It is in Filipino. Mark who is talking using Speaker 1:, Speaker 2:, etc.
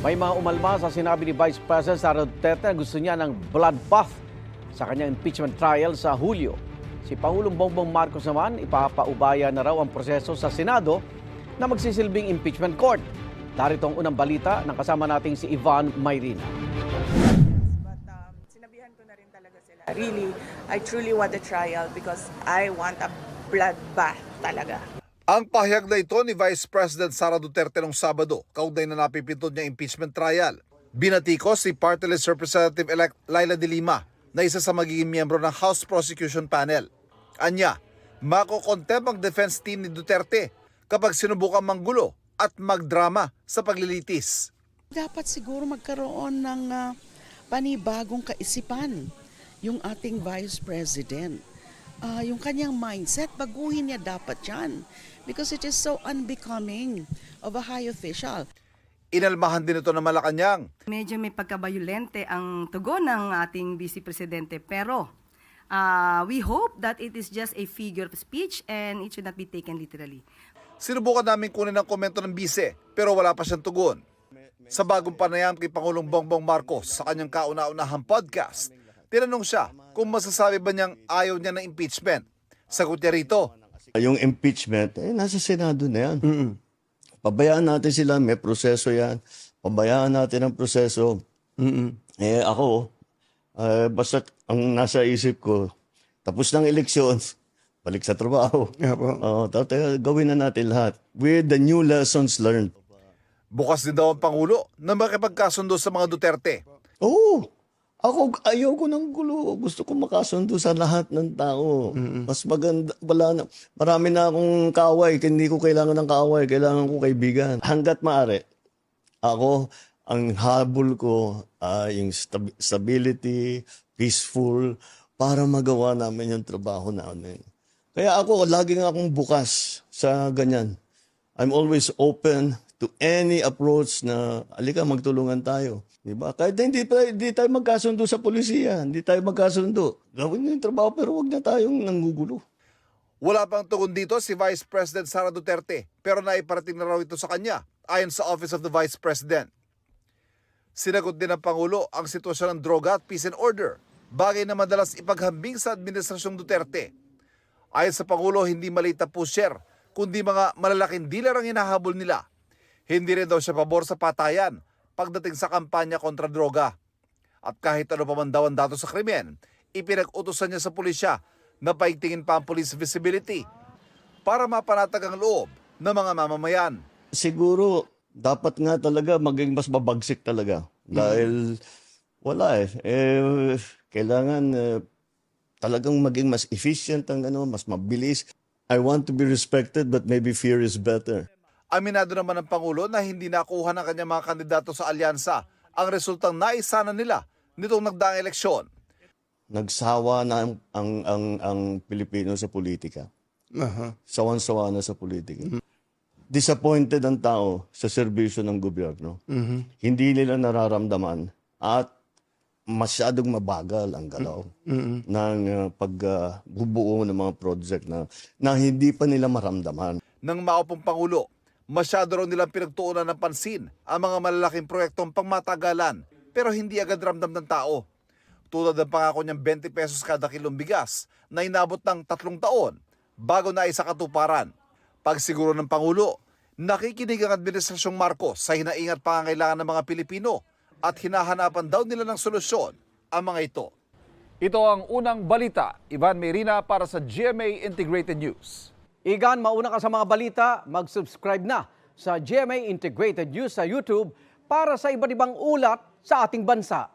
Speaker 1: May mga umalma sa sinabi ni Vice President Sara Duterte na gusto niya ng bloodbath sa kanyang impeachment trial sa Hulyo. Si Pangulong Bongbong Marcos naman, ipapaubaya na raw ang proseso sa Senado na magsisilbing impeachment court. Darito ang unang balita ng kasama nating si Ivan Mayrina.
Speaker 2: But sinabihan ko na rin talaga sila. Really, I truly want a trial because I want a bloodbath talaga.
Speaker 3: Ang pahayag na ito ni Vice President Sara Duterte noong Sabado, kaugnay na napipindot niya impeachment trial. Binatikos si Party List Representative-elect Laila de Lima na isa sa magiging miyembro ng House Prosecution Panel. Anya, makokontempt ang defense team ni Duterte kapag sinubukan manggulo at magdrama sa paglilitis.
Speaker 4: Dapat siguro magkaroon ng panibagong kaisipan yung ating Vice President. Yung kanyang mindset, baguhin niya dapat yan. Because it is so unbecoming of a high official.
Speaker 3: Inalmahan din ito ng Malacanang.
Speaker 5: Medyo may pagkabayolente ang tugon ng ating Vice Presidente pero we hope that it is just a figure of speech and it should not be taken literally.
Speaker 3: Sinubukan namin kunin ang komento ng bise pero wala pa siyang tugon. Sa bagong panayam kay Pangulong Bongbong Marcos sa kanyang kauna-unahang podcast, tinanong siya kung masasabi ba niyang ayaw niya ng impeachment. Sagot niya rito,
Speaker 6: yung impeachment, nasa Senado na yan. Pabayaan natin sila, may proseso yan. Pabayaan natin ang proseso. Ako, basta ang nasa isip ko, tapos ng eleksyon, balik sa trabaho. Gawin na natin lahat. With the new lessons learned.
Speaker 3: bukas din daw ang Pangulo na makipagkasundo sa mga Duterte.
Speaker 6: Oo. Ako, ayoko ng gulo. Gusto ko makasundo sa lahat ng tao. Mas maganda, marami na akong kaaway. Hindi ko kailangan ng kaaway. Kailangan ko kaibigan. Hanggat maaari, ako, ang habol ko, yung stability, peaceful, para magawa namin yung trabaho namin. Kaya ako, laging akong bukas sa ganyan. I'm always open to any approach na, alika, magtulungan tayo. Diba? Kahit hindi tayo magkasundo sa polisiya, hindi tayo magkasundo. Gawin nyo yung trabaho pero wag na tayong nanggugulo.
Speaker 3: Wala pang tugon dito si Vice President Sara Duterte pero naiparating na raw ito sa kanya ayon sa Office of the Vice President. Sinagot din ng Pangulo ang sitwasyon ng droga at peace and order, bagay na madalas ipaghambing sa Administrasyong Duterte. Ayon sa Pangulo, hindi maliit na pusher, kundi mga malalaking dealer ang hinahabol nila. Hindi rin daw siya pabor sa patayan pagdating sa kampanya kontra droga. At kahit ano pa man daw ang datos sa krimen, ipinag-utosan niya sa pulisya na paigtingin pa ang police visibility para mapanatag ang loob ng mga mamamayan.
Speaker 6: Siguro, dapat nga talaga maging mas mabagsik talaga. Dahil wala kailangan talagang maging mas efficient ang mas mabilis. I want to be respected but maybe fear is better.
Speaker 3: Aminado naman ng Pangulo na hindi nakuha ng kanyang mga kandidato sa alyansa ang resultang naisana nila nitong nagdaang eleksyon.
Speaker 6: Nagsawa na ang Pilipino sa politika. Sawan-sawa na sa politika. Disappointed ang tao sa serbisyo ng gobyerno. Hindi nila nararamdaman at masyadong mabagal ang galaw ng pagbubuo ng mga project na hindi pa nila maramdaman.
Speaker 3: Nang maupong Pangulo, masyado raw nilang pinagtuunan ng pansin ang mga malalaking proyektong pangmatagalan pero hindi agad ramdam ng tao. Tulad ng pangako niyang 20 pesos kada kilong bigas na inabot ng 3 taon bago na isa katuparan. Pagsiguro ng Pangulo, nakikinig ang Administrasyong Marcos sa hinaingat pangangailangan ng mga Pilipino at hinahanapan daw nila ng solusyon ang mga ito. Ito ang unang balita. Ivan Mayrina para sa GMA Integrated News.
Speaker 1: Igan, mauna ka sa mga balita, mag-subscribe na sa GMA Integrated News sa YouTube para sa iba't ibang ulat sa ating bansa.